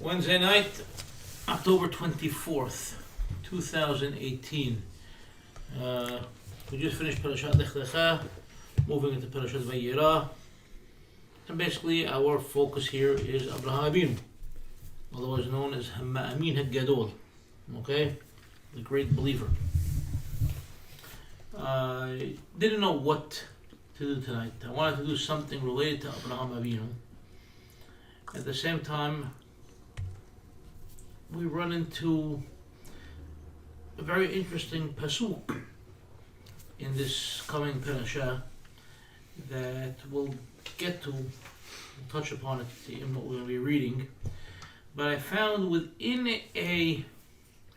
Wednesday night, October 24th, 2018. We just finished Parashat Lech Lecha, moving into Parashat Vayera. And basically our focus here is Abraham Abinu, otherwise known as Ma'amin HaGadol, okay? The great believer. I didn't know what to do tonight. I wanted to do something related to Abraham Abinu. At the same time, we run into a very interesting pasuk in this coming parasha that we'll get to, we'll touch upon it in what we're going to be reading. But I found within a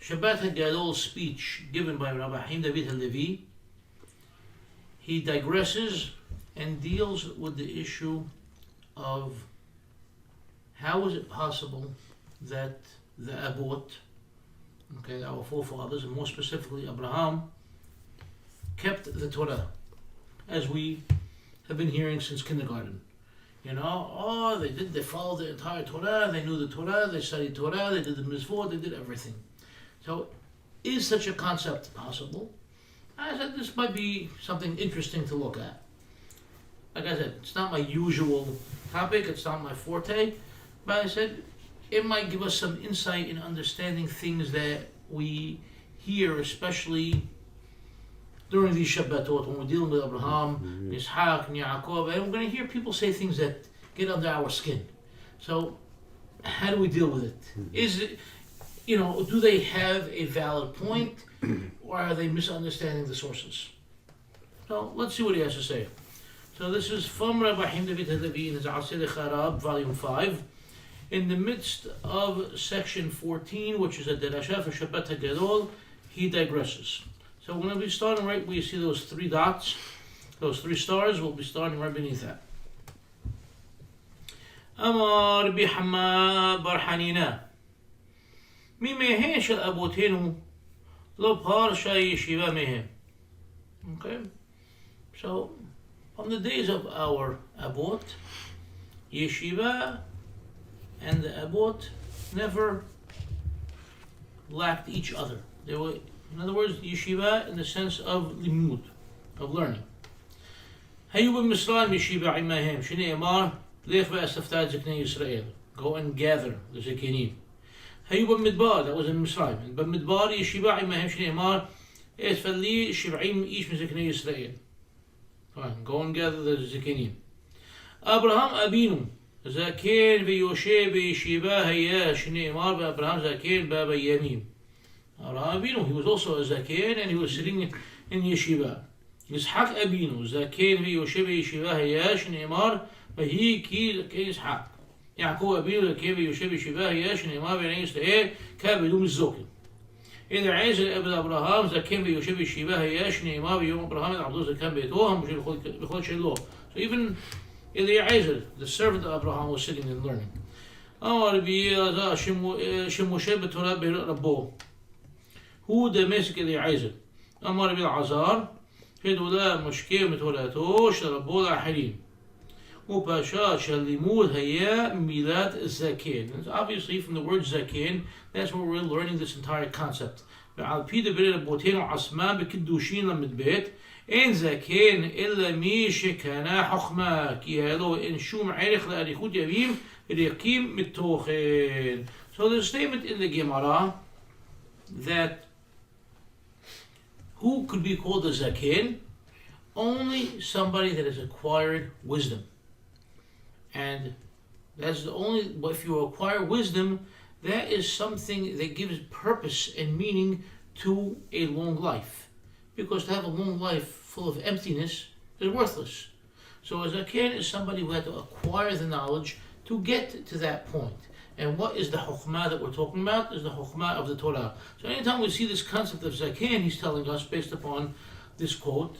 Shabbat HaGadol speech given by Rabbi Haim David HaLevi, he digresses and deals with the issue of how is it possible that the Abot, okay, our forefathers, and more specifically Abraham, kept the Torah, as we have been hearing since kindergarten. You know, they followed the entire Torah, they knew the Torah, they studied Torah, they did the mitzvot, they did everything. So, is such a concept possible? I said this might be something interesting to look at. Like I said, it's not my usual topic, it's not my forte, but I said it might give us some insight in understanding things that we hear, especially during these Shabbatot, when we're dealing with Abraham, Yitzhak, and Yaakov, and we're going to hear people say things that get under our skin. So, how do we deal with it? Is it, do they have a valid point, or are they misunderstanding the sources? So, let's see what he has to say. So, this is from Rabbi Haim David HaLevi in his Aseh Charab, Volume 5. In the midst of section 14, which is a derasha for Shabbat HaGadol, he digresses. So we're going to be starting right where you see those three dots, those three stars. We'll be starting right beneath that. Amar bihama barhanina mimehen shel abotenu lo parsha yeshiva mehem. Okay, so on the days of our abot, yeshiva and the abot never lacked each other. They were, in other words, yeshiva in the sense of limud, of learning. Hayu b'Mitzrayim yeshiva imahem, shneimar lech ve'asaftat ziknei Yisrael. Go and gather the zikinim. Hayu b'Midbar, that was in Mitzrayim. And b'Midbar yeshiva imahem, shneimar esfali shiv'im ish miziknei Yisrael. Fine, go and gather the zikinim. Abraham Abinu Zaken v'Yoshe b'Yeshiva haya shneimar b'Abraham Zaken b'Aba Yamim. Abraham Abinu, he was also a Zaken and he was sitting in Yeshiva. Yitzhak Abinu Zaken v'Yoshe b'Yeshiva haya shneimar v'hi ki Yitzhak. Yaakov Abinu Zaken v'Yoshe b'Yeshiva haya shneimar v'nei Yisrael ka'bedum zokin. إذا عايز ابن أبراهام زكين بيوشي بيشيبه هياش نيما بيوم أبراهام العبد زكين بيتوهم مش بيخلق شيء له. So even Eliezer, the servant of Abraham, was sitting and learning. Amar b'Elazar shemoshe b'Torah b'Rabbo. Who the Mesik Eliezer? Amar b'Elazar שדולה משקה מתורתו של רבו לאחרים. ופשט שהלימוד היה מילת זקן. Obviously from the word zaken, that's where we're learning this entire concept. ועל פי דברי רבותינו עצמם בקידושין למדבט, אין זקן אלא מי שקנה חוכמה, כי הלא אין שום ערך לאריכות ימים ריקים מתוכן. So there's a statement in the Gemara that who could be called a zaken? Only somebody that has acquired wisdom. And that's the only, if you acquire wisdom, that is something that gives purpose and meaning to a long life. Because to have a long life full of emptiness is worthless. So a zaken is somebody who had to acquire the knowledge to get to that point. And what is the chokhmah that we're talking about? Is the chokhmah of the Torah. So anytime we see this concept of zaken, he's telling us, based upon this quote,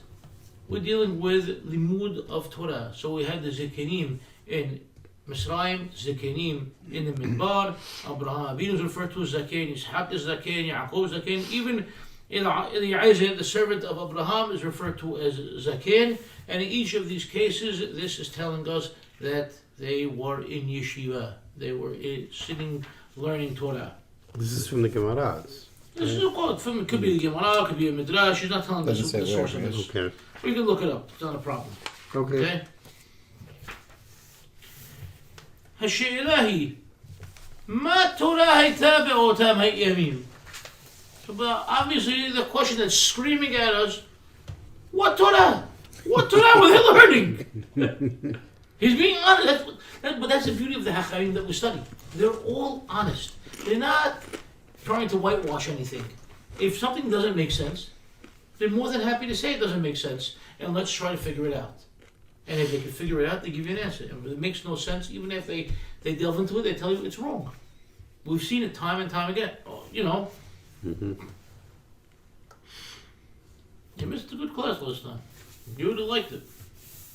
we're dealing with limud of Torah. So we have the zakenim in Mitzrayim, zakenim in the Midbar. Abraham Abinu is referred to as zaken, Yitzhak is zaken, Yaakov is zaken. Even Eliezer, the servant of Abraham, is referred to as zaken. And in each of these cases, this is telling us that they were in yeshiva. They were sitting learning Torah. This is from the Gemaras. This is a quote from, it could be the Gemara, it could be a Midrash. She's not telling us Doesn't the say source where, of this. Okay. We can look it up. It's not a problem. Okay. השאלה היא, מה תורה הייתה באותם הימים? So, but obviously the question that's screaming at us, what Torah? What Torah were they learning? He's being honest. But that's the beauty of the Hachamim that we study. They're all honest. They're not trying to whitewash anything. If something doesn't make sense, they're more than happy to say it doesn't make sense, and let's try to figure it out. And if they can figure it out, they give you an answer. And if it makes no sense, even if they delve into it, they tell you it's wrong. We've seen it time and time again. You know. Mm-hmm. You missed a good class last time. You would have liked it.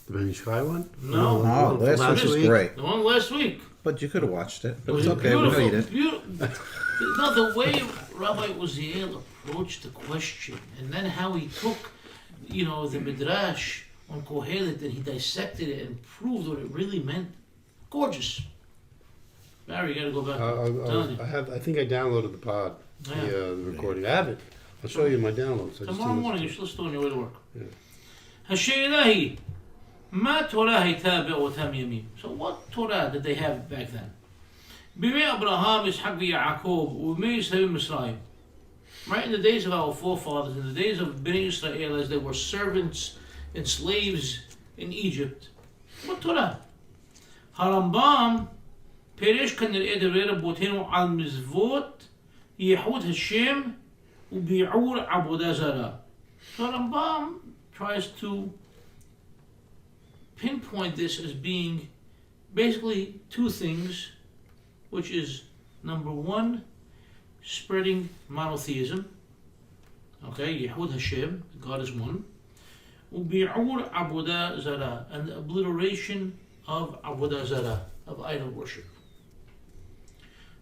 The Ben Yishai one? No. No, last week was week. great. The one last week. But you could have watched it. But Was it's it okay, we know you beautiful? did. No, the way Rabbi Uziel approached the question, and then how he took, the Midrash on Kohelet, and he dissected it and proved what it really meant. Gorgeous. Barry, you gotta go back. I'm telling you. I think I downloaded the pod, Yeah. the recording. I have it. I'll show you my downloads. I just Tomorrow didn't- morning you should listen to it on your way to work. Yeah. השאלה היא, מה תורה הייתה באותם ימים? So what Torah did they have back then? בימי אברהם, יצחק ויעקב, ובימי ישראל ומצרים. Right, in the days of our forefathers, in the days of Bnei Israel, as they were servants and slaves in Egypt. What Torah? הרמב"ם פירש כנראה דברי רבותינו על מצוות ייחוד השם וביעור עבודה זרה. So Rambam tries to pinpoint this as being basically two things, which is number one, spreading monotheism. Okay, Yehud Hashem, God is one. Ubi'ur Abuda Zara, and the obliteration of Abuda Zara, of idol worship.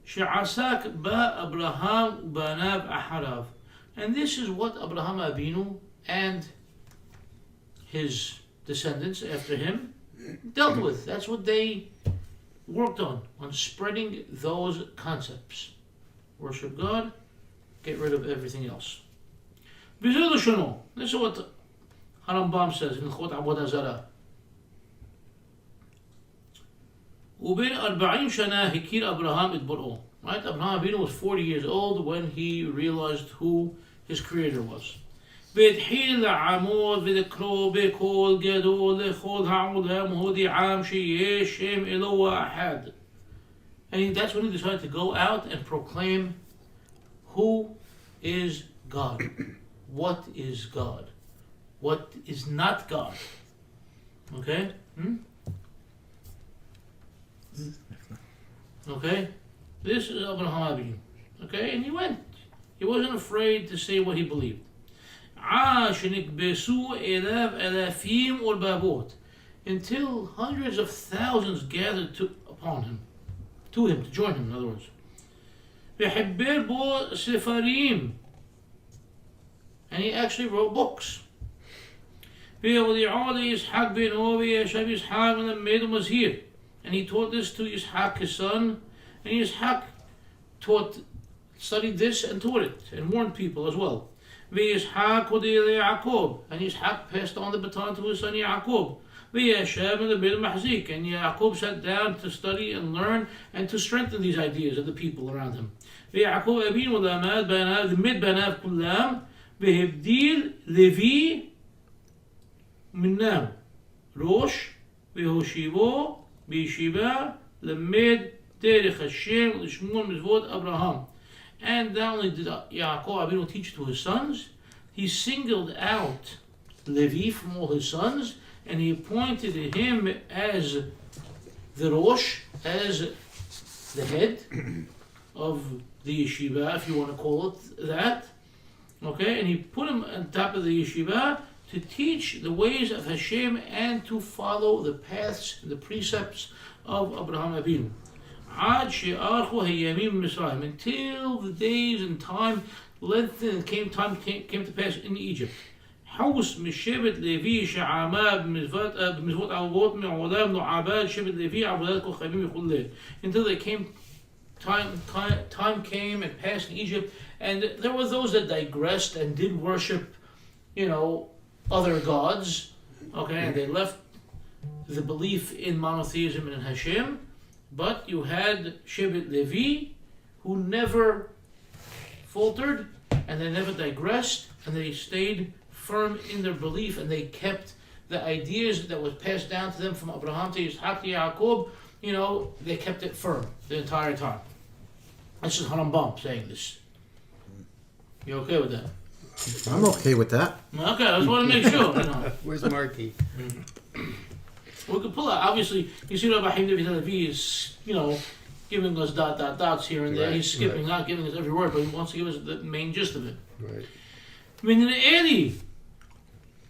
She'asak ba Abraham banav aharav. And this is what Abraham Avinu and his descendants after him dealt with. That's what they worked on spreading those concepts. Worship God, get rid of everything else. This is what Harambam says in Chot Avodah Zarah. وبين 40 شنا هكير أبراهام إتبرئه. Right? Abraham Avinu was 40 years old when he realized who his creator was. והתחיל לעמוד ולקרוא בקול גדול לכל העולם הודיעם שיש שם אלוה אחד. And that's when he decided to go out and proclaim who is God. What is God? What is not God? Okay? Okay? This is Abraham Avinu. Okay? And he went. He wasn't afraid to say what he believed. Until hundreds of thousands gathered to him, to join him, in other words. And he actually wrote books. And he taught this to Yitzhak, his son, and Yitzhak studied this and taught it, and warned people as well. And Yitzhak passed on the baton to his son Yaakov. And Yaakov sat down to study and learn and to strengthen these ideas of the people around him. והבדיל לוי מנם ראש והושיבו בישיבה למד דרך השם לשמור מצוות אברהם. And not only did Yaakov Avinu teach to his sons, he singled out Levi from all his sons, and he appointed him as the Rosh, as the head of the yeshiva, if you want to call it that. Okay, and he put him on top of the yeshiva to teach the ways of Hashem and to follow the paths and the precepts of Abraham Avinu. Until the days and time lengthened and came to pass in Egypt. حوس من شبت ليفي شعامة بمزوات عبود معولام نعباد شبت ليفي عبودات كخيمين يقول له. Until they came time came and passed in Egypt, and there were those that digressed and did worship, other gods, okay, and they left the belief in monotheism and in Hashem. But you had Shevet Levi, who never faltered, and they never digressed, and they stayed firm in their belief, and they kept the ideas that was passed down to them from Abraham to Yitzhak to Yaakov. They kept it firm the entire time. This is Harambam saying this. You okay with that? I'm okay with that. Okay, I just want to make sure. Where's Marky? We could pull out. Obviously, you see Rabbi Haim David Halevi is, giving us dots here and there. Right, He's skipping, right. not giving us every word, but he wants to give us the main gist of it. Right. ונראה לי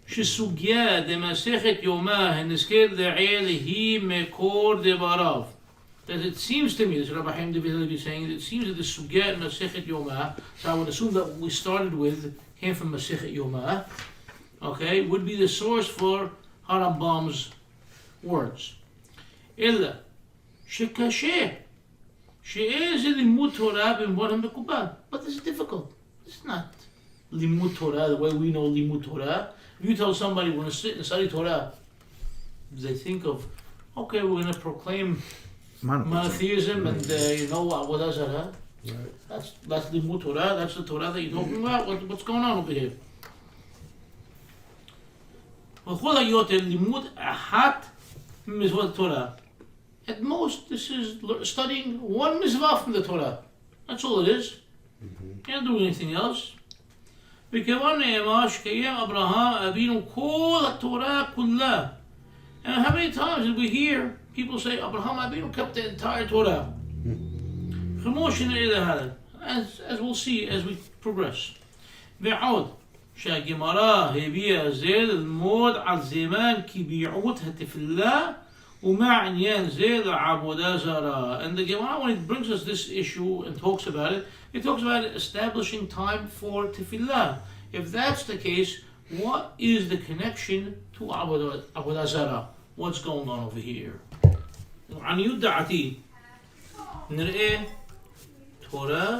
שסוגיה דמסכת יומא הנזכרת לעיל היא מקור דבריו. That it seems to me, this is Rabbi Haim David Halevi saying, it seems that the sugya in Masechet Yomah, so I would assume that what we started with came from Masechet Yomah, okay, would be the source for Harambam's words. אלא שקשה שאין זה לימוד תורה במובן המקובל. But this is difficult. It's not limud Torah the way we know limud Torah. If you tell somebody we're going to sit and study Torah, they think of, okay, we're going to proclaim monotheism and Avodah Zarah. Right. That's limud Torah. That's the Torah that you're talking about. What's going on over here? וכל היותר לימוד אחת ממצוות התורה. At most, this is studying one mitzvah from the Torah. That's all it is. Can't do anything else. וכיוון נאמר שקיים אברהם אבינו כל התורה כולה. And how many times did we hear people say Abraham Avinu kept the entire Torah? כמו שנראה להלן, as we'll see as we progress. ועוד שהגמרא הביאה זה ללמוד על זמן קביעות התפילה ומה עניין זה לעבודה זרה. And the Gemara, when it brings us this issue and talks about it, it talks about establishing time for tefillah. If that's the case, what is the connection to Avodah Zarah? What's going on over here? לעניות דעתי נראה תורה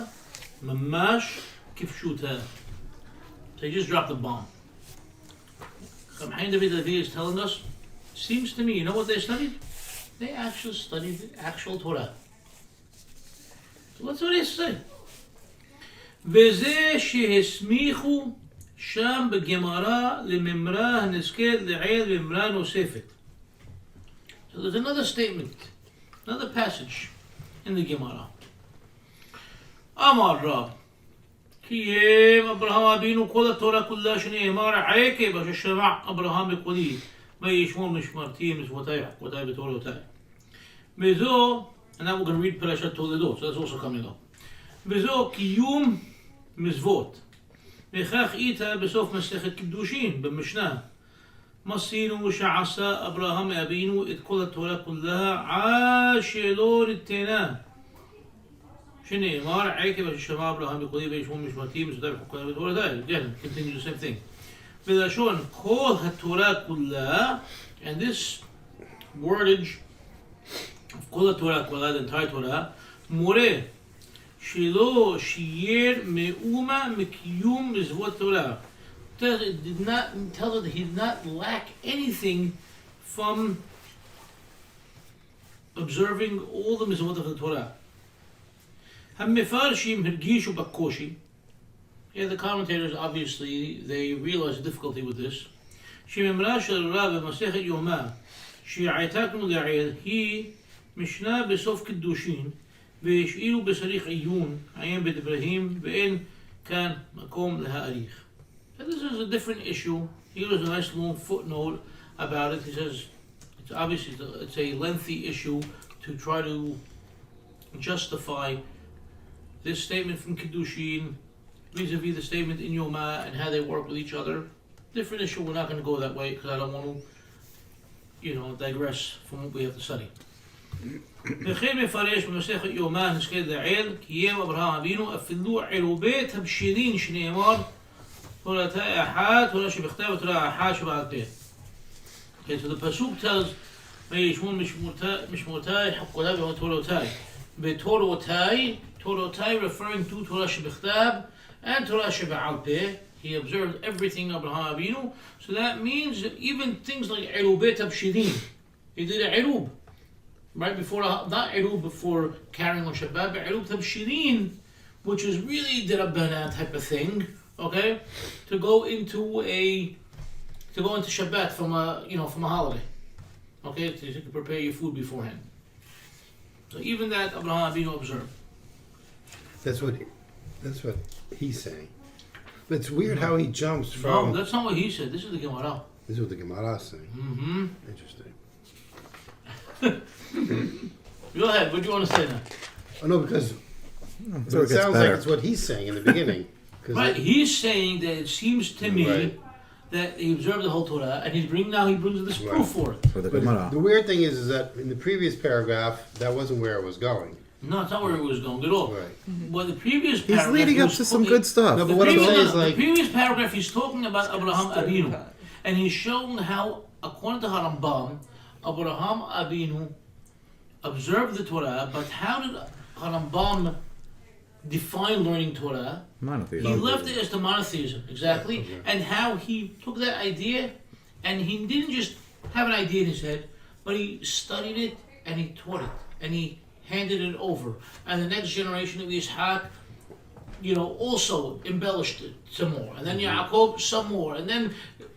ממש כפשוטה. They just dropped the bomb. Chaim David Levi is telling us, seems to me, you know what they studied? They actually studied the actual Torah. So what's what they say? וזה שהסמיכו שם בגמרא לממרה הנזכרת לעיל ממרה נוספת. So there's another statement, another passage in the Gemara. אמר רב קיים אברהם אבינו כל התורה כולה שנאמר עקב אשר שמע אברהם בקולי וישמור משמרתי מצוותיי חוקותיי ותורותיי. וזו, and now we're going to read פרשת תולדות, so that's also coming up. וזו קיום מצוות. וכך איתה בסוף מסכת קידושין במשנה. מסינו שעשה אברהם אבינו את כל התורה כולה עד שלא ניתנה. שנאמר עקב אשר שמע אברהם בקולי וישמור משמרתי מצוותיי וחוקותיי ותורותיי. Again, continue the same thing. ולשון כל התורה כולה, and this wordage of כל התורה כולה, the entire Torah, מורה שלא שייר מאומה מקיום מצוות תורה. It did not tell us that he did not lack anything from observing all the mitzvot of the Torah. המפרשים הרגישו בקושי. Yeah, the commentators obviously they realize the difficulty with this. שממרה של רב במסכת יומא שהעתקנו לעיל היא משנה בסוף קידושין והשאירו בשריך עיון עיין בדבריהם ואין כאן מקום להאריך. So this is a different issue. Here is a nice long footnote about it. He says it's obviously it's a lengthy issue to try to justify this statement from Kiddushin vis-a-vis the statement in Yomah and how they work with each other. Different issue, we're not going to go that way because I don't want to, digress from what we have to study. וכן מפרש במסכת יומא נזכרת לעיל קיים אברהם אבינו אפילו עירובי תבשילין שנאמר תורתה אחת, תורה שבכתב ותורה אחת שבעל פה. Okay, so the pasuk tells וישמור משמורתי חוקותיי ותורותיי. Torotai referring to Torah Shebichtab and Torah Shebe'al Peh. He observed everything of Abraham Avinu. So that means that even things like Erubet Abshirin, he did a Erub. Right before, not Erub before carrying on Shabbat, but Erub Tabshirin, which is really the Rabbanan type of thing, okay? To go into Shabbat from a holiday. Okay, so you can prepare your food beforehand. So even that Abraham Avinu observed. That's what he's saying. But it's weird how he jumps No, from. that's not what he said. This is the Gemara. This is what the Gemara is saying. Mm-hmm. Interesting. Go ahead. What do you want to say now? Oh no, because So it sounds like it's what he's saying in the beginning. Right, he's saying that it seems to me Right. that he observed the whole Torah, and he brings this Right. proof for it. For the But Gemara. the weird thing is that in the previous paragraph, that wasn't where it was going. No, it's not where it was going at all. Right. Well, the previous He's paragraph leading up was to some talking- good stuff. No, but The what I'm previous, saying is the like. previous paragraph, he's talking about Abraham Avinu, and he's shown how, according to Harambam, Abraham Avinu observed the Torah, but how did Harambam define learning Torah? He Monotheism. left it as the monotheism, exactly, Okay. and how he took that idea, and he didn't just have an idea in his head, but he studied it, and he taught it, and he handed it over, and the next generation of Ishaq, also embellished it some more, and then Yaakov some more, and then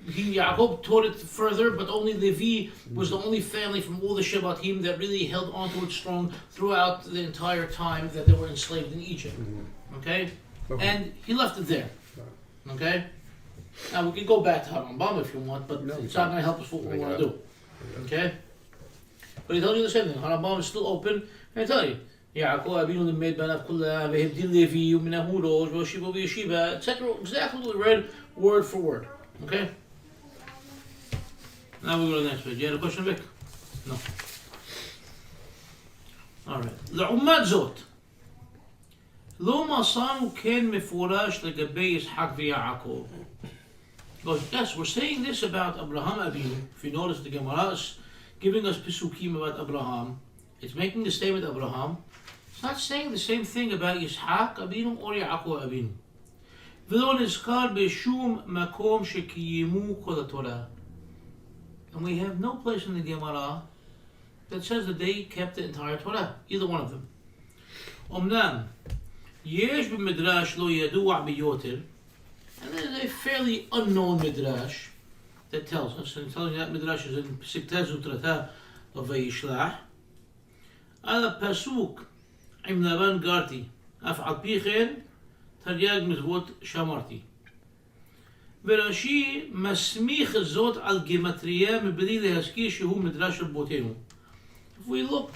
Yaakov taught it further, but only Levi was the only family from all the Shabbatim that really held onto it strong throughout the entire time that they were enslaved in Egypt. Okay? And he left it there. Okay? Now we can go back to Harambam if you want, but No, it's not going to help us what we want to do. Okay? But he tells you the same thing. Harambam is still open, and I tell you, Yaakov Avinu limed banav kulah vehevdil Levi uminahu rosh v'yeshiva v'yeshiva, etc. Exactly what we read, word for word. Okay? Now we go to the next page. You had a question, Vic? No. Alright. לעומת זאת, לא מצאנו כן מפורש לגבי יצחק ויעקב. Goes, yes, we're saying this about Abraham Avinu. If you notice, the Gemara is giving us pisukim about Abraham. It's making the statement Abraham. It's not saying the same thing about Yitzhak Avinu or Yaakov Avinu. ולא נזכר בשום מקום שקיימו כל התורה. And we have no place in the Gemara that says that they kept the entire Torah, either one of them. אומנם, יש במדרש לא ידוע ביותר, and there's a fairly unknown midrash that tells us, and telling you that midrash is in Psikta Zutrata of Vayishlach, על הפסוק עם לבן גרתי, אף על פי כן תרי"ג מצוות שמרתי. ורש"י מסמיך זאת על גימטריה מבלי להזכיר שהוא מדרש רבותינו. If we look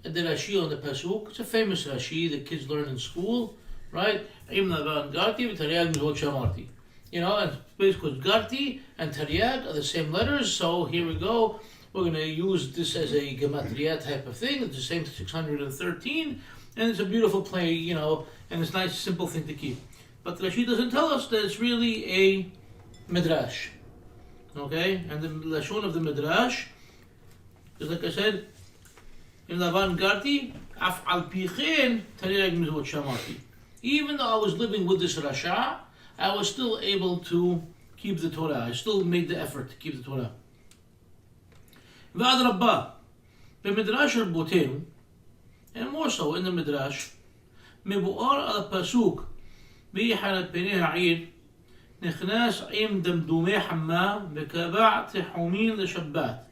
at the Rashi on the Pasuk, it's a famous Rashi that kids learn in school, right? Im Lavan Garti v'Taryag Mizvot Shamarti. And basically Garti and Taryag are the same letters, so here we go. We're going to use this as a gematria type of thing. It's the same 613, and it's a beautiful play, and it's a nice, simple thing to keep. But the Rashi doesn't tell us that it's really a midrash. Okay? And the lashon of the midrash is, like I said, in Lavan Garti, af al pichen taryag mizvot shamarti. Even though I was living with this Rasha, I was still able to keep the Torah. I still made the effort to keep the Torah. ועד רבה, במדרש רבותינו, and more so in the midrash, מבואר על הפסוק, ויחן את פני העיר, נכנס עם דמדומי חמה, וקבע תחומין לשבת.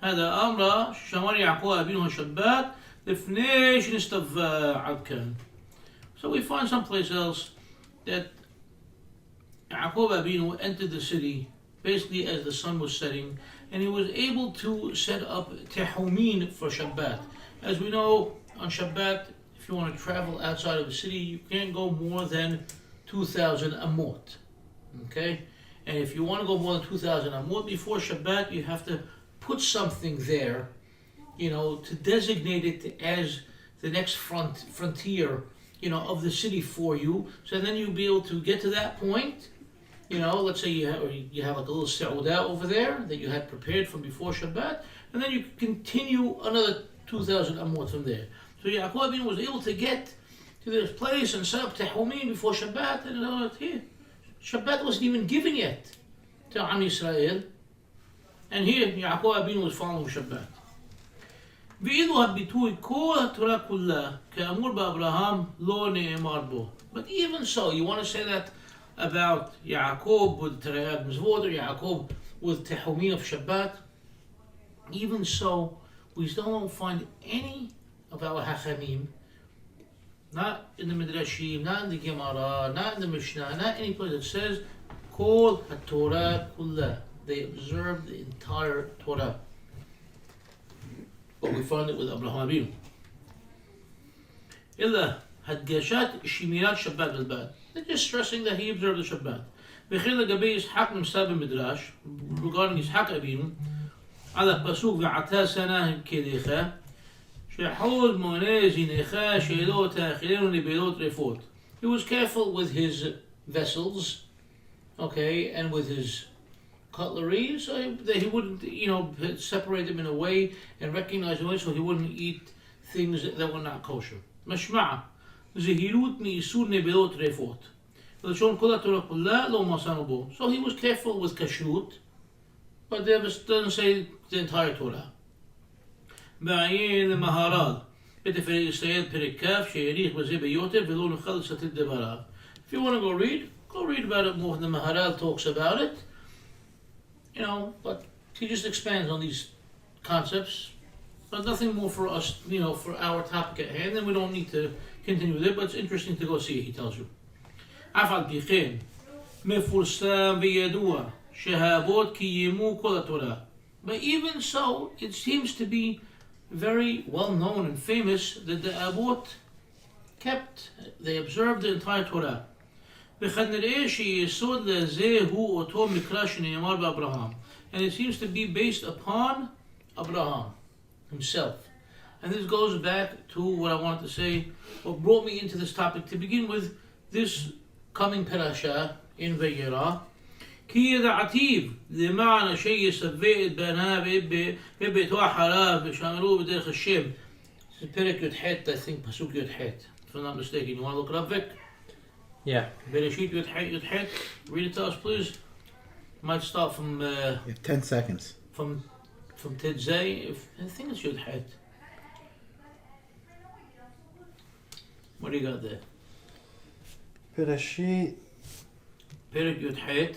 هذا أمر شمر يعقوب أبينه الشبات לפני שנסתווى עד כאן. So we find someplace else that Yaakov Avinu entered the city basically as the sun was setting, and he was able to set up tehumin for Shabbat. As we know, on Shabbat, if you want to travel outside of the city, you can't go more than 2,000 amot. Okay? And if you want to go more than 2,000 amot before Shabbat, you have to put something there, to designate it as the next frontier, of the city for you. So then you'll be able to get to that point. Let's say you have like a little seudah over there that you had prepared from before Shabbat, and then you continue another 2,000 amot from there. So Yaakov Avinu was able to get to this place and set up Tehumim before Shabbat, and here, Shabbat wasn't even given yet to Am Yisrael, and here Yaakov Avinu was following Shabbat. ואילו הביטוי כל התורה כולה כאמור באברהם לא נאמר בו. But even so, you want to say that about Yaakov with Tereyad Mizvot or Yaakov with Tehumim of Shabbat? Even so, we still don't find any of our Hachamim, not in the Midrashim, not in the Gemara, not in the Mishnah, not any place that says Kol HaTorah Kulla. They observed the entire Torah. But we find it with Abraham Avinu. Illa Hadgashat Shimirat Shabbat Bilbad. They're just stressing that he observed the Shabbat. וכן לגבי ישחק נמסר במדרש, regarding ישחק אבינו, על הפסוק ועתה שנה כליך, שחול מונה זינך שאלות האכילנו לבעלות רפות. He was careful with his vessels, okay, and with his cutlery, so that he wouldn't, separate them in a way and recognize them so he wouldn't eat things that were not kosher. משמע, זהירות מאיסור נבלות רפות. ולשון כל התורה כולה לא מצאנו בו. So he was careful with kashrut, but there doesn't say the entire Torah. בעיין למהר"ל, בתפארת ישראל פרק כ' שהאריך בזה ביותר ולא נוכל לצטט דבריו. If you want to go read about it more. The Maharal talks about it. But he just expands on these concepts, but nothing more for us, for our topic at hand, and we don't need to continue with it, but it's interesting to go see it, he tells you. אף על פי כן, מפורסם וידוע שהאבות קיימו כל התורה. But even so, it seems to be very well known and famous that the Avot they observed the entire Torah. וכנראה שיסוד לזה הוא אותו מקרא שנאמר באברהם. And it seems to be based upon Abraham himself. And this goes back to what I wanted to say, what brought me into this topic to begin with, this coming parasha in Vayera. כי ידעתיו למען אשר יסווה את בניו וביתו אחריו ושמרו בדרך השם. This is פרק י"ח, I think, פסוק י"ח. If I'm not mistaken, you want to look it up, Vic? Yeah. Bereshit Yud-Het. Read it to us, please. Might start from You have 10 seconds. from Tidzei. I think it's Yud-Het. What do you got there? Bereshit. Perek Yud-Het.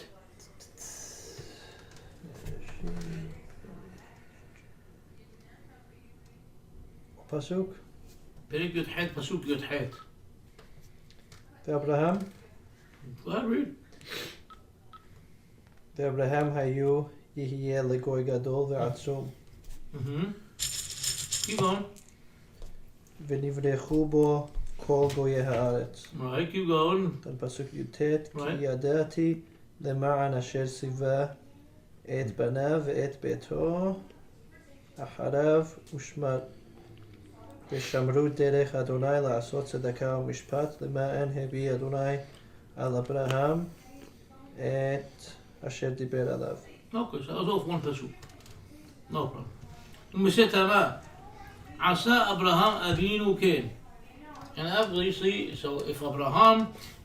Pasuk. Perek Yud-Het, Pasuk Yud-Het. ואברהם, Go ahead, read. ואברהם היו יהיה לגוי גדול ועצום, Keep going. ונברחו בו כל גויי הארץ. Right, keep going. פסוק י"ט, כי Right. ידעתי למען אשר ציווה את בניו ואת ביתו אחריו ושמרו דרך אדוני לעשות צדקה ומשפט למען הביא אדוני על אברהם את אשר דיבר עליו. Okay, so that was all for one pasuk. No problem. ומשתמע, עשה אברהם אבינו כן. And obviously, so if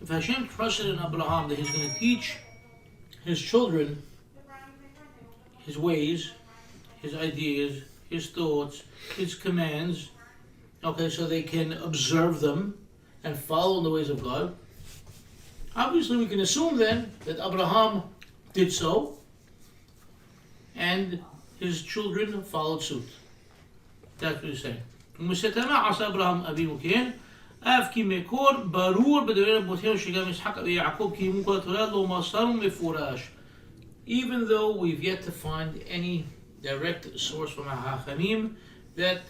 Hashem trusted in Abraham that he's going to teach his children his ways, his ideas, his thoughts, his commands, okay, so they can observe them and follow in the ways of God. Obviously, we can assume then that Abraham did so, and his children followed suit. That's what he's saying. ומשתמע עשה אברהם אבינו כן, אף כי מקור ברור בדברי רבותינו שגם ישחק ויעקב קיימו כל התורה לא מסרנו מפורש. Even though we've yet to find any direct source from our Hachamim that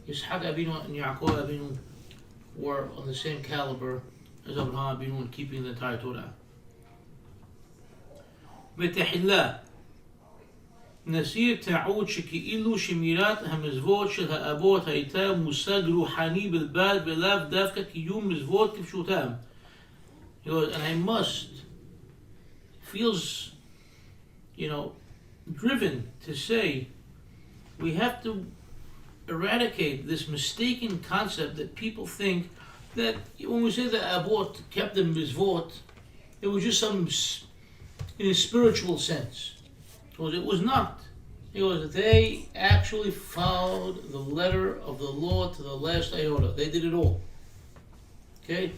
Yitzhak Avinu and Yaakov Avinu were on the same caliber as Abraham Avinu in keeping the entire Torah. ותחילה נסיר טעות שכאילו שמירת המזוות של האבות הייתה מושג רוחני בלבד ולאו דווקא קיום מזוות כפשוטם. And I must, feels, driven to say we have to eradicate this mistaken concept that people think that when we say that Abot kept the mitzvot, it was just some in a spiritual sense. Because it was not. It was they actually followed the letter of the law to the last iota. They did it all. Okay?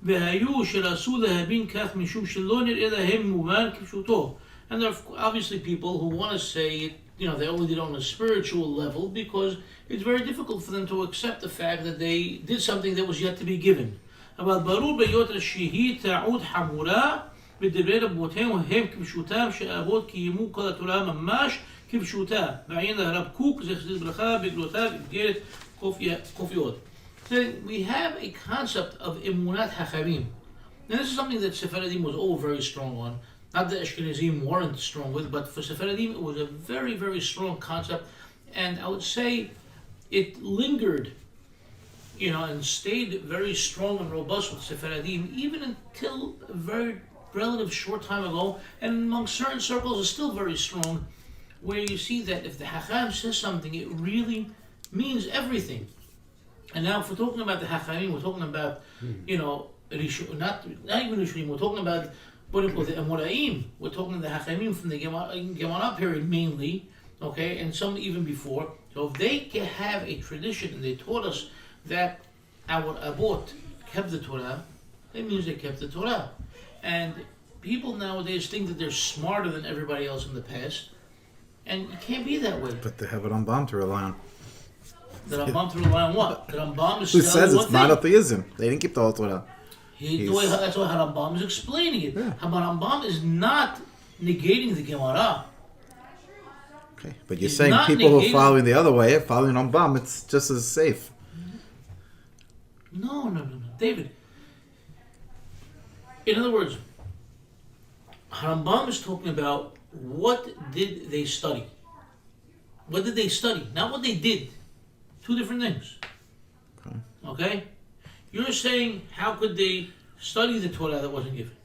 והיו שרצו להבין כך משום שלא נראה להם מובן כפשוטו. And there are obviously people who want to say it, they only did it on a spiritual level because it's very difficult for them to accept the fact that they did something that was yet to be given. אבל ברור ביותר שהיא טעות חמורה בדברי רבותיהם והם כפשוטם שהאבות קיימו כל התורה ממש כפשוטה. ועיין הרב קוק זכר ברכה בגלותיו איגרת קופיות. So we have a concept of emunat hachamim. Now this is something that Sephardim was all very strong on. Not that Ashkenazim weren't strong with, but for Sephardim it was a very, very strong concept. And I would say it lingered, and stayed very strong and robust with Sephardim even until a very relative short time ago. And among certain circles is still very strong, where you see that if the Hacham says something, it really means everything. And now if we're talking about the Hachamim, we're talking about, not even Rishonim, we're talking about what we call the Amoraim. We're talking the Hachamim from the Gemara period mainly, okay, and some even before. So if they can have a tradition and they taught us that our Abot kept the Torah, it means they kept the Torah. And people nowadays think that they're smarter than everybody else in the past, and it can't be that way. But they have it on Rambam to rely on. The Rambam to rely on what? The Rambam is Who says it's thing. monotheism? They didn't keep the whole Torah. That's why Rambam is explaining it. Yeah. Rambam is not negating the Gemara. Okay, but you're He's saying not people who are negating- following the other way, following Rambam, it's just as safe. No, David. In other words, Rambam is talking about what did they study. What did they study? Not what they did. Two different things. Okay? You're saying, how could they study the Torah that wasn't given?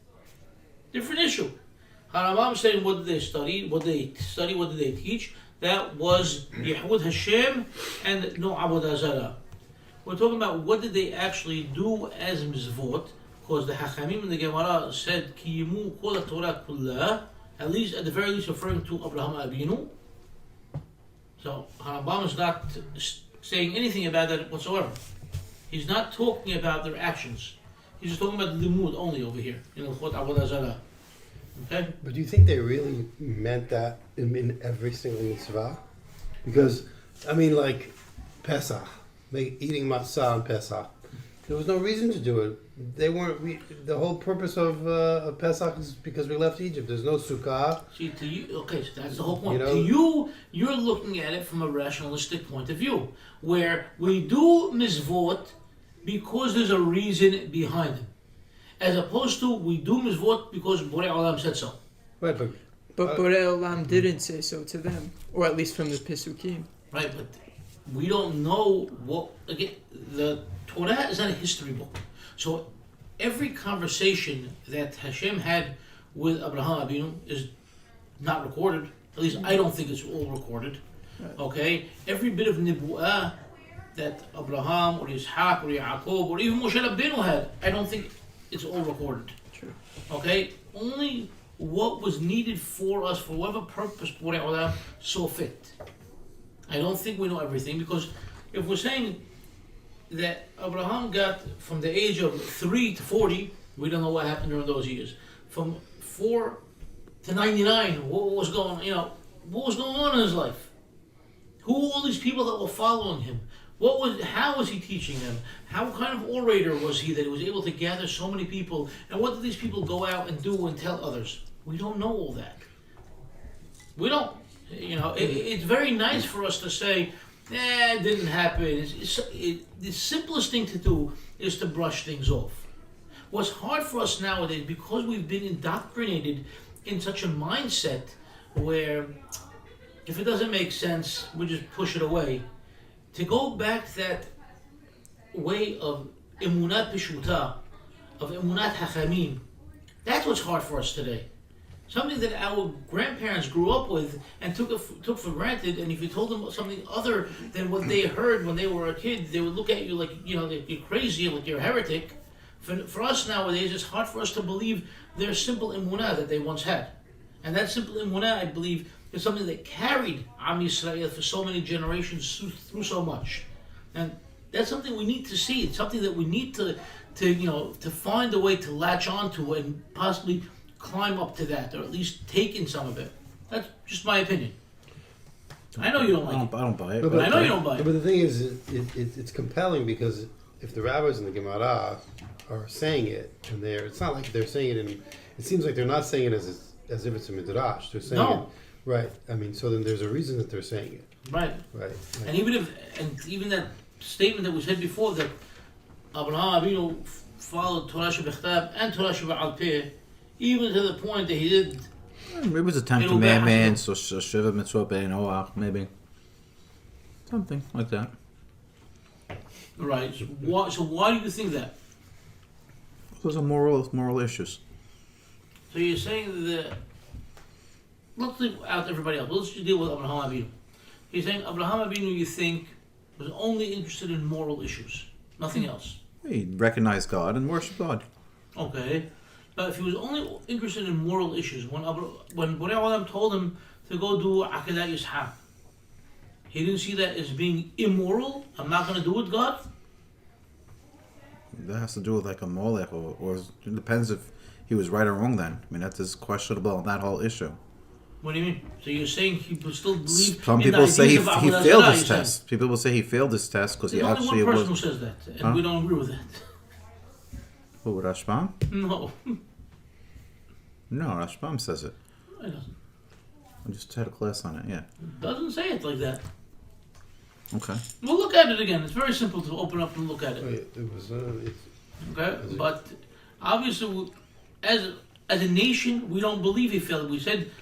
Different issue. Rambam is saying, what did they study? What did they teach? That was Yehud Hashem and no Avodah Zarah. We're talking about what did they actually do as mitzvot, because the Hachamim in the Gemara said, Ki yimu kol Torah kullah, at the very least referring to Abraham Abinu. So Rambam is not saying anything about that whatsoever. He's not talking about their actions. He's just talking about the limud only over here in L'chot Avodah Zarah. Okay? But do you think they really meant that in every single mitzvah? Because, like Pesach, eating matzah on Pesach, there was no reason to do it. The whole purpose of Pesach is because we left Egypt. There's no sukkah. See, to you, okay, so that's the whole point. You know? To you, you're looking at it from a rationalistic point of view, where we do mitzvot because there's a reason behind them, as opposed to we do mitzvot because Borei Olam said so. Right, But Borei Olam didn't say so to them, or at least from the Pesukim. Right, but we don't know what. Again, the Torah is not a history book, so every conversation that Hashem had with Abraham Abinu is not recorded. At least I don't think it's all recorded. Right. Okay, every bit of nibu'ah that Abraham or Ishaq or Yaakov or even Moshe Rabbeinu had, I don't think it's all recorded. True. Okay, only what was needed for us for whatever purpose Borei Olam saw fit. I don't think we know everything, because if we're saying that Abraham got from the age of 3 to 40, we don't know what happened during those years. From 4 to 99, what was going on in his life? Who were all these people that were following him? How was he teaching them? How kind of orator was he that he was able to gather so many people? And what did these people go out and do and tell others? We don't know all that. We don't. It's very nice for us to say, it didn't happen. The simplest thing to do is to brush things off. What's hard for us nowadays, because we've been indoctrinated in such a mindset where if it doesn't make sense, we just push it away. To go back to that way of emunat pishuta, of emunat hachamim, that's what's hard for us today. something that our grandparents grew up with and took for granted. And if you told them something other than what they heard when they were a kid, they would look at you like, like you're crazy, like you're a heretic. For us nowadays, it's hard for us to believe their simple emunah that they once had. And that simple emunah, I believe, is something that carried Am Yisrael for so many generations through so much. And that's something we need to see. It's something that we need to find a way to latch onto and possibly climb up to that, or at least take in some of it. That's just my opinion. I know you don't like it. I don't buy it. But I know you don't buy it. But the thing is, it's compelling because if the rabbis in the Gemara are saying it, and it's not like they're saying it in. It seems like they're not saying it as if it's a midrash. They're saying it right. I mean, so then there's a reason that they're saying it. Right. Right. And even that statement that we said before that Abraham Avinu followed Torah Shebechtav and Torah Sheba'al Peh, even to the point that he did. Maybe it was the 10 Commandments or Shiva Mitzvot Be'en Noach, maybe. Something like that. Right. So why do you think that? Those are moral issues. So you're saying that, let's leave out everybody else. Let's just deal with Abraham Avinu. You're saying Abraham Avinu, you think, was only interested in moral issues, nothing else. He recognized God and worshiped God. Okay. But if he was only interested in moral issues, when Borei Olam told him to go do Akedat Yishak, he didn't see that as being immoral? I'm not going to do it, God? That has to do with like a molech, or it depends if he was right or wrong then. I mean, that is questionable on that whole issue. What do you mean? So you're saying he would still believe Some in people the say he ideas of failed Avodah his Zarah, test. People will say he failed his test because he There's actually only one person was... who says that, and we don't agree with that. Who, Rashbam? No. No, Rashbam says it. It doesn't. I just had a class on it, yeah. It doesn't say it like that. Okay. We'll look at it again. It's very simple to open up and look at it. It was. Okay? But obviously, as a nation, we don't believe he failed. We said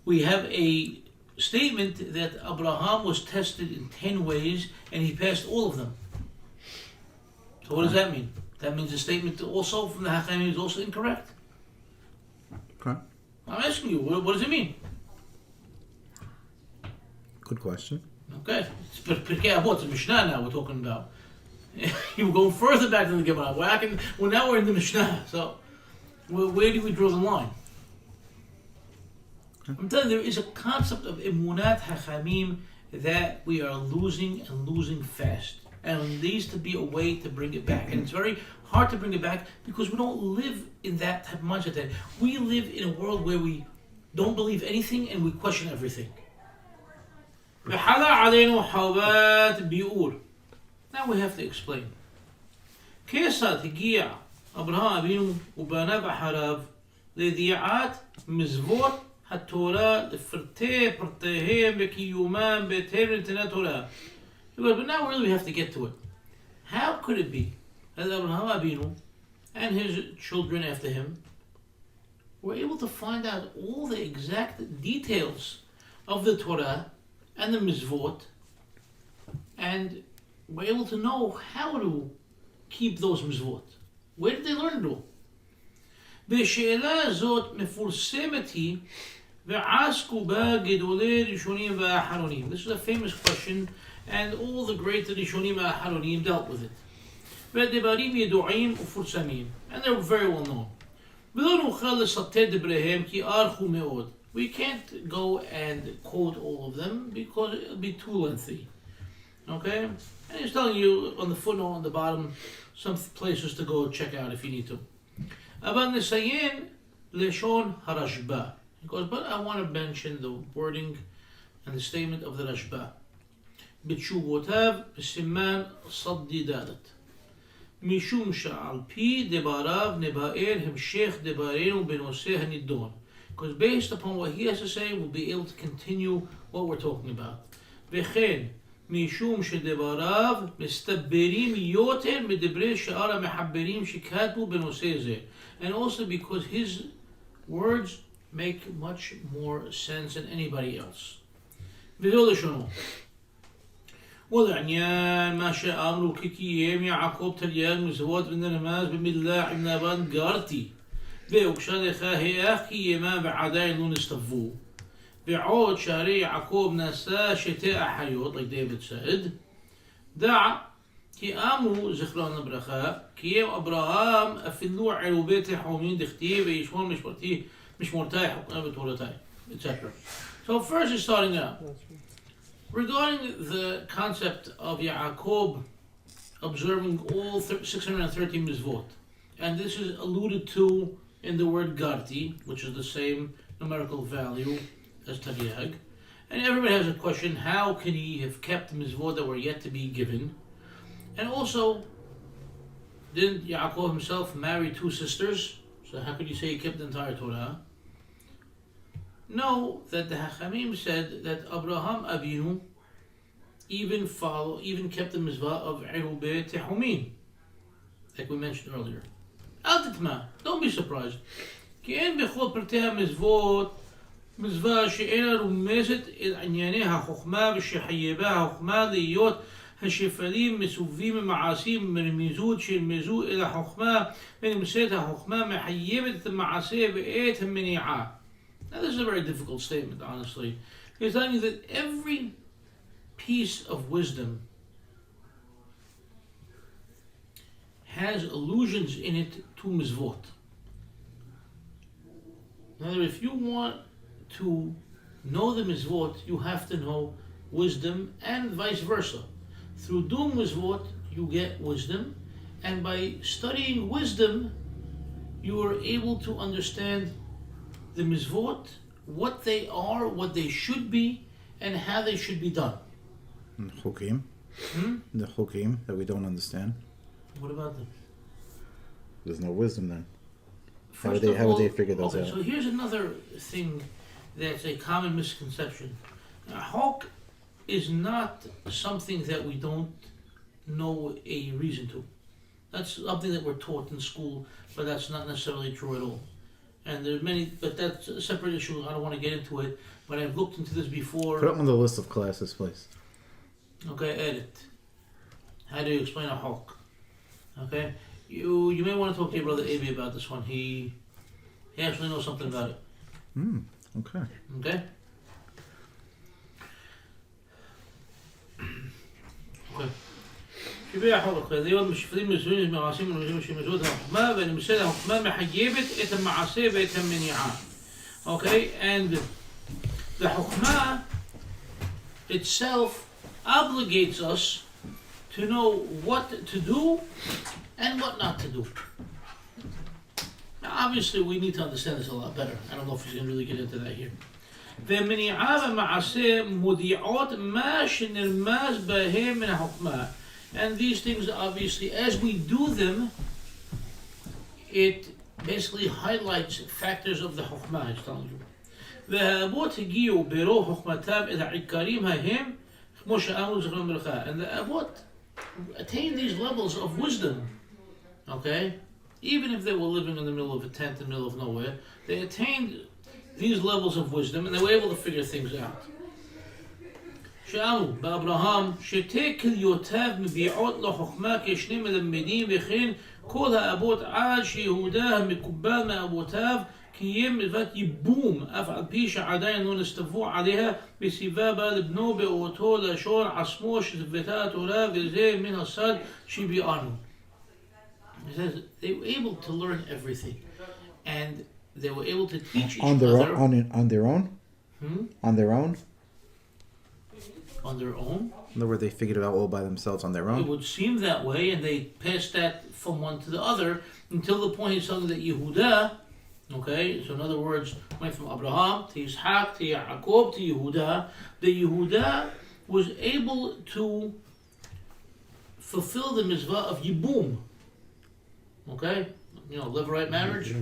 we have a statement that Abraham was tested in 10 ways and he passed all of them. So what does that mean? That means the statement also from the Hachamim is also incorrect? Okay. I'm asking you, what does it mean? Good question. Okay. It's Pirkei Avot, it's Mishnah now we're talking about. You were going further back than the Gemara. Well, now we're in the Mishnah. So where do we draw the line? I'm telling you, there is a concept of Emunat Hachamim that we are losing and losing fast. And there needs to be a way to bring it back. And it's very hard to bring it back because we don't live in that type of mindset. We live in a world where we don't believe anything and we question everything. Now we have to explain. كيسات هجيع أبراهام أبينو وبناب حراب لذيعات مزبوط التوراة لفرتي برتهم بكيومان بتهرن تناتوراة. But now really we have to get to it. How could it be that Abraham Avinu and his children after him were able to find out all the exact details of the Torah and the Mizvot, and were able to know how to keep those Mizvot? Where did they learn it all? בשאלה זאת מפורסמת היא ועסקו בה גדולי ראשונים והאחרונים. This is a famous question, and all the great Rishonim והאחרונים dealt with it. והדברים ידועים ופורסמים, and they're very well known. ולא נוכל לסרטט דבריהם כי ארכו מאוד. We can't go and quote all of them because it would be too lengthy. Okay? And he's telling you on the footnote on the bottom some places to go check out if you need to. אבל נציין לשון הרשב"א. He goes, but I want to mention the wording and the statement of the Rashba. בתשובותיו בסימן صد משום שעל פי דבריו נבאר המשך דברינו בנושא הנידון. Because based upon what he has to say, we'll be able to continue what we're talking about. וכן, משום שדבריו מסתברים יותר מדברי שאר המחברים שכתבו בנושא זה. And also because his words make much more sense than anybody else. וזו לשונו. ולעניין מה שאמרו כי קיים יעקב תרי"ג מצוות ונרמז במילה עם נאבן גרתי. והוגשה לך היאך כי ימה ועדיין לא נסתוו. ועוד שהרי יעקב נשא שתי אחיות, like David said, דע כי אמו זכרון לברכה, קיים אברהם אפילו ערובי תחומין דכתיב וישמור משמורתי חוקה ותורתי, etc. So first he's starting out. Regarding the concept of Yaakov observing all 613 mitzvot, and this is alluded to in the word Garti, which is the same numerical value as Taryag, and everybody has a question, how can he have kept the mitzvot that were yet to be given? And also, didn't Yaakov himself marry two sisters? So how could you say he kept the entire Torah? Know that the Hachamim said that Abraham Avinu even kept the mitzvah of Erubei Tehumin, like we mentioned earlier. Al titma, don't be surprised. כי אין בכל פרטי המצוות מצווה שאינה רומזת את ענייני החוכמה ושחייבה החוכמה להיות השפלים מסובים ממעשים מרמיזות שרמזו אל החוכמה ונמצאת החוכמה מחייבת את המעשה ואת המניעה. Now this is a very difficult statement, honestly. He's telling you that every piece of wisdom has allusions in it to mitzvot. In other words, if you want to know the mitzvot, you have to know wisdom and vice versa. Through doing mitzvot, you get wisdom, and by studying wisdom, you are able to understand the mitzvot, what they are, what they should be, and how they should be done. Chukim. The chukim that we don't understand. What about them? There's no wisdom then. How First would of they all, figure those out? So here's another thing that's a common misconception. Hok is not something that we don't know a reason to. That's something that we're taught in school, but that's not necessarily true at all. And there's many, but that's a separate issue. I don't want to get into it, but I've looked into this before. Put it on the list of classes, please. Okay, edit. How do you explain a hok? Okay, you may want to talk to your brother Avi about this one. He actually knows something about it. Okay. Okay. Okay. شبيه حرك هذه مشفلين مسؤولين معاصم من مشهود الحكمة والمسألة الحكمة محجبت إتم معاصي بيتم منيعة. Okay, and the Hukmah itself obligates us to know what to do and what not to do. Now, obviously, we need to understand this a lot better. I don't know if he's going to really get into that here. ומניעה ומעשה מודיעות מה שנרמז בהם מן החוכמה. And these things, obviously, as we do them, it basically highlights factors of the Chokhmah, it's telling you. והאבות הגיעו ברוב חוכמתם את העיקרים ההם, כמו שאמרו זכרון ברכה. And the Avot attained these levels of wisdom, okay? Even if they were living in the middle of a tent in the middle of nowhere, they attained these levels of wisdom and they were able to figure things out. שאמרו באברהם שתי כליותיו מביעות לו חוכמה כשני מלמדים וכן כל האבות עד שיהודה המקובל מאבותיו קיים מצוות ייבום אף על פי שעדיין לא נסתוו עליה וציווה בה לבנו באותו לשון עצמו שצוותה התורה וזה מן הסד שביארנו. He says they were able to learn everything and they were able to teach each other on their own? On their own? On their own. In other words, they figured it out all by themselves on their own? It would seem that way, and they passed that from one to the other until the point he's telling that Yehuda, okay, so in other words, went from Abraham to Yitzhak to Yaakov to Yehuda. The Yehuda was able to fulfill the mitzvah of Yibum, okay, levirate marriage.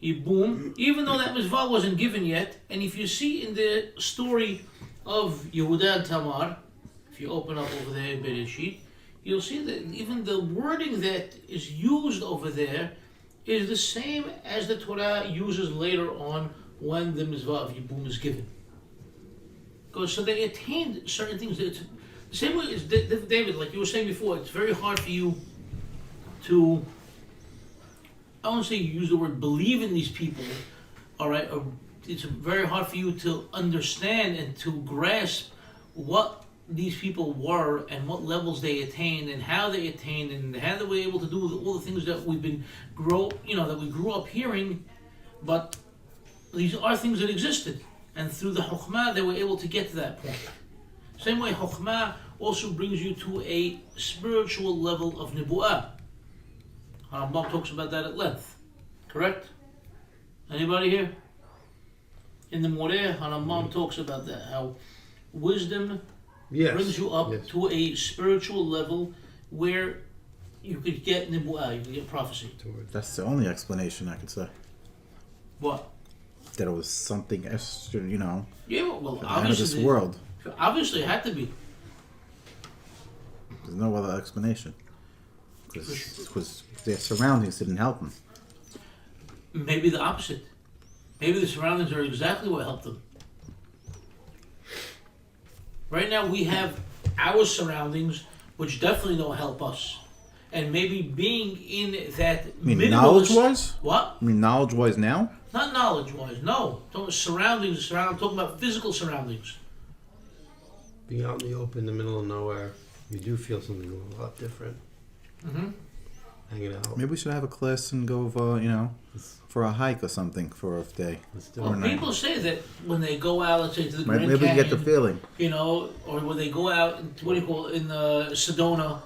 Yibum, even though that mitzvah wasn't given yet, and if you see in the story of Yehuda and Tamar, if you open up over there in Bereshit, you'll see that even the wording that is used over there is the same as the Torah uses later on when the mitzvah of Yibum is given. So they attained certain things. It's the same way as David, like you were saying before, it's very hard for you to I won't say you use the word believe in these people, all right, it's very hard for you to understand and to grasp what these people were and what levels they attained and how they attained and how they were able to do all the things that we grew up hearing, but these are things that existed, and through the Chokhmah they were able to get to that point. Same way, Chokhmah also brings you to a spiritual level of Nibu'ah. Rambam talks about that at length. Correct? Anybody here? In the Moreh, Rambam talks about that, how wisdom brings you up to a spiritual level where you could get Nibu'ah, you could get prophecy. That's the only explanation I could say. What? That it was something extra, Yeah, well, at the end of this world. Obviously, it had to be. There's no other explanation. Because their surroundings didn't help them. Maybe the opposite. Maybe the surroundings are exactly what helped them. Right now, we have our surroundings, which definitely don't help us. And maybe being in that knowledge-wise? What? You mean knowledge-wise now? Not knowledge-wise, no. Surroundings, I'm talking about physical surroundings. Being out in the open, in the middle of nowhere, you do feel something a lot different. Mm-hmm. Hanging out. Maybe we should have a class and go, for a hike or something for a day. Well, people say that when they go out, let's say to the Grand Maybe Canyon, we get the feeling. Or when they go out, in Sedona,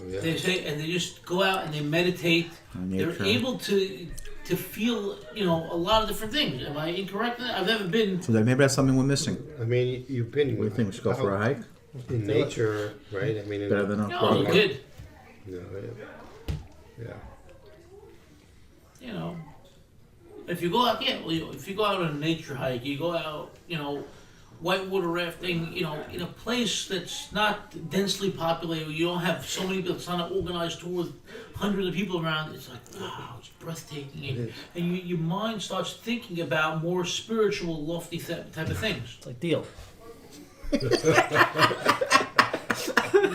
they say, and they just go out and they meditate. They're able to feel, a lot of different things. Am I incorrect? I've never been. So maybe that's something we're missing. I mean, you've been. What do you think? We should go for a hike? In nature, right? I mean, better than a No, you did. Yeah. If you go out, if you go out on a nature hike, you go out, whitewater rafting, in a place that's not densely populated, you don't have so many people, it's not an organized tour with hundreds of people around, it's like, wow, it's breathtaking. And your mind starts thinking about more spiritual, lofty type of things. It's like Deal.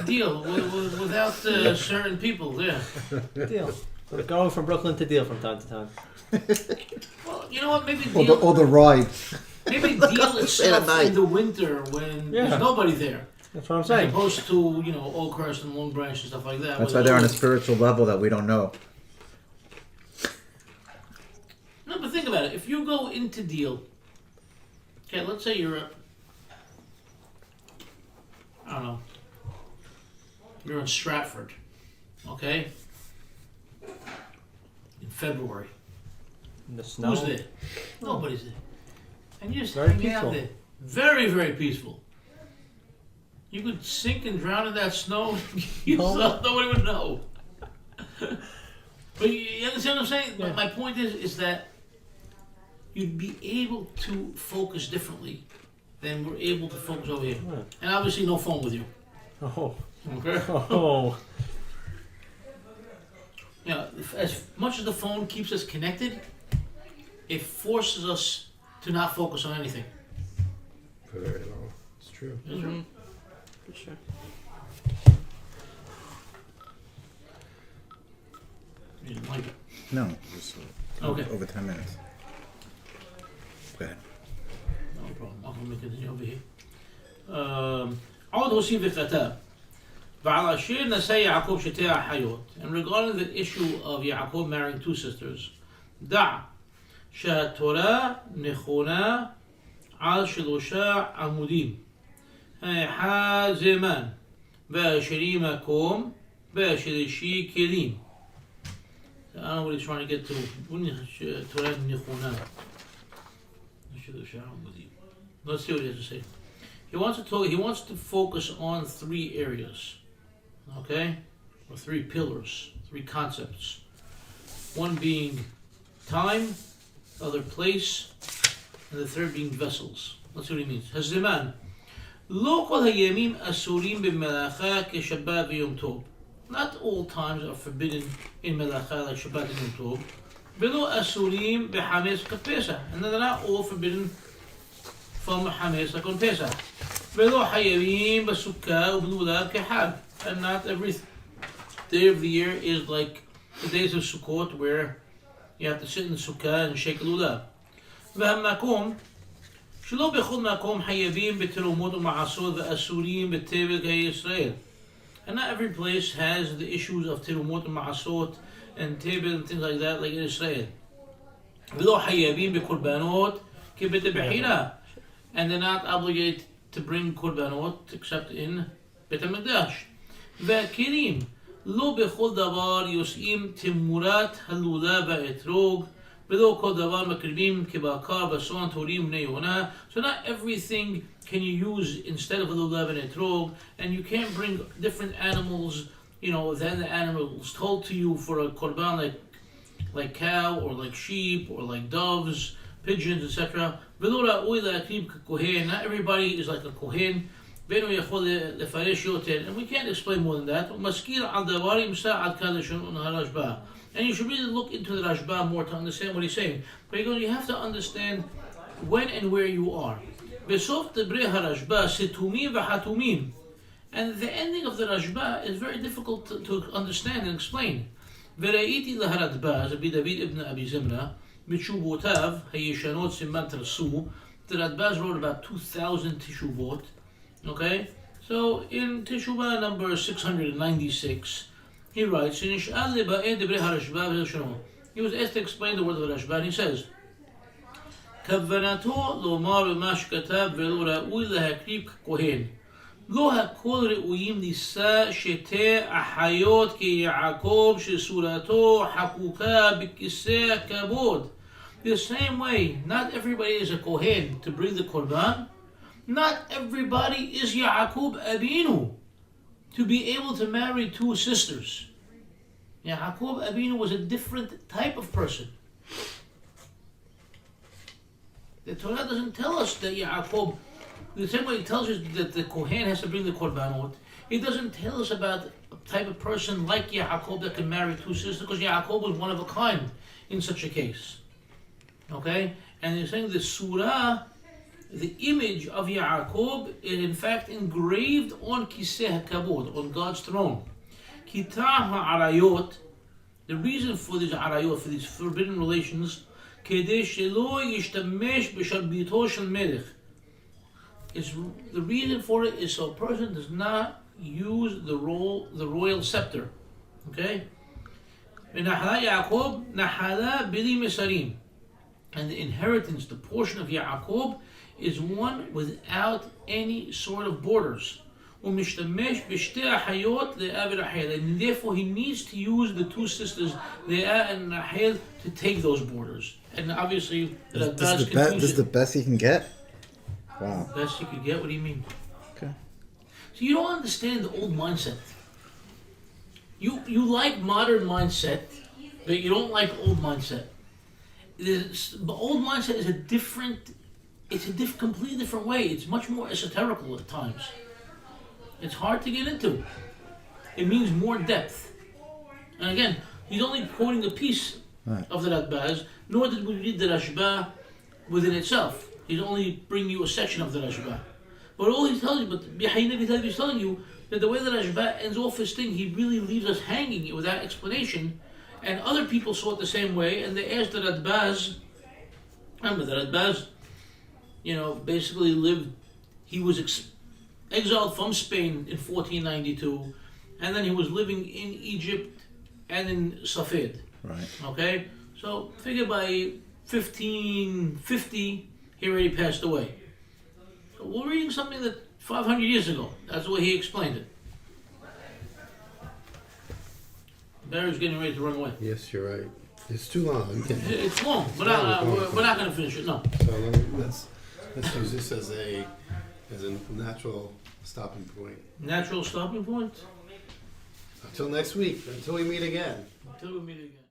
Deal, without certain people, yeah. Deal. So we're going from Brooklyn to Deal from time to time. Well, you know what, maybe Deal... Or the ride. Maybe Deal itself in the winter when there's nobody there. That's what I'm saying. As opposed to, Oakhurst and Long Branch and stuff like that. That's why they're on a spiritual level that we don't know. No, but think about it. If you go into Deal, okay, let's say you're you're in Stratford, okay? In February. In the snow. Who's there? Nobody's there. And you're just Very hanging out peaceful. there. Very, very peaceful. You could sink and drown in that snow. Nobody would know. But you understand what I'm saying? Yeah. My point is that you'd be able to focus differently than we're able to focus over here. Yeah. And obviously no phone with you. Oh. Okay? Oh. As much as the phone keeps us connected, it forces us to not focus on anything. For very long. It's true. Mm-hmm. For sure. You didn't like it. No, just Okay. over 10 minutes. Go ahead. No problem. I'm going to continue over here. عود وصيف الكتاب وعلى شير نسي يعقوب شتاء حيوت. And regarding the issue of Yaakov marrying two sisters, دع שהתורה נכונה על 3 עמודים אחד זמן והשני מקום והשלישי כלים. I don't know what he's trying to get to. תורה נכונה. Let's see what he has to say. He wants to focus on 3 areas. Okay? Or 3 pillars, 3 concepts. One being time, other place, and the third being vessels. Let's see what he means. הזמן. לא כל הימים אסורים במלאכה כשבת ויום טוב. Not all times are forbidden in מלאכה like Shabbat and Yom Tov. ולא אסורים בחמץ כפסח. And they're not all forbidden from חמץ like on Pesach. ולא חייבים בסוכה ובנולה כחג. And not every day of the year is like the days of Sukkot where, You have to sit in the sukkah and shake lulav. והמקום שלא בכל מקום חייבים בתרומות ומעשרות ואסורים בטבע כישראל. And not every place has the issues of terumot and ma'asot and table and things like that, like in Israel. ולא חייבים בקורבנות כבית הבחירה. And they're not obligated to bring korbanot except in בית המקדש. והכלים לא בכל דבר יושאים תמורת הלולב והאתרוג, ולא כל דבר מקריבים כבקר, בשר, תורים, בני יונה. So not everything can you use instead of a lulav and etrog, and you can't bring different animals, than the animals told to you for a korban, like cow or like sheep or like doves, pigeons, etc. Not everybody is like a kohen. And we can't explain more than that. And you should really look into the Rashba more to understand what he's saying. But you have to understand when and where you are. And the ending of the Rashba is very difficult to understand and explain. וראיתי להרדב"ז, רבי דוד ibn Abi Zimra, מתשובותיו הישנות סימן תרסו. The Radbaz wrote about 2,000 teshuvot. Okay? So in teshuvah number 696, he writes, he was asked to explain the word of the Rashba, and he says, כוונתו לומר במה שכתב ולא ראוי להקריב ככהן. לא הכל ראויים לישא שתי אחיות כיעקב שסורתו חקוקה בכיסא הכבוד. The same way, not everybody is a kohen to bring the korban. Not everybody is Yaakov Abinu to be able to marry two sisters. Yaakov Abinu was a different type of person. The Torah doesn't tell us that Yaakov, the same way it tells us that the Kohen has to bring the Korbanot, it doesn't tell us about a type of person like Yaakov that can marry two sisters, because Yaakov was one of a kind in such a case. Okay? And they're saying the surah, the image of Yaakov is in fact engraved on Kiseh HaKavod, on God's throne. Kitah ha'arayot, the reason for these arayot, for these forbidden relations, כדי שלא ישתמש בשרביטו של מלך. The reason for it is so a person does not use the royal scepter. Okay? ונחלה יעקב נחלה בלי מסרים. And the inheritance, the portion of Yaakov, is one without any sort of borders. ומשתמש בשתי אחיות לאה ורחל. And therefore he needs to use the two sisters, Leah and Rachel, to take those borders. And obviously, this is the best he can get? Wow. Best you could get? What do you mean? Okay. So you don't understand the old mindset. You like modern mindset, but you don't like old mindset. The old mindset is a completely different way. It's much more esoterical at times. It's hard to get into. It means more depth. And again, he's only quoting a piece of the Radbaz, nor did we read the Rashba within itself. He's only bringing you a section of the Rashba. But all he's telling you, he's telling you that the way the Rashba ends off his thing, he really leaves us hanging without explanation. And other people saw it the same way, and they asked the Radbaz. Remember, the Radbaz, basically lived, he was exiled from Spain in 1492, and then he was living in Egypt and in Safed. Right. Okay? So, figure by 1550, he already passed away. So we're reading something that 500 years ago. That's the way he explained it. Barry's getting ready to run away. Yes, you're right. It's too long. It's long, but we're not going to finish it, no. So let's use this as a natural stopping point. Natural stopping point? Until next week. Until we meet again. Until we meet again.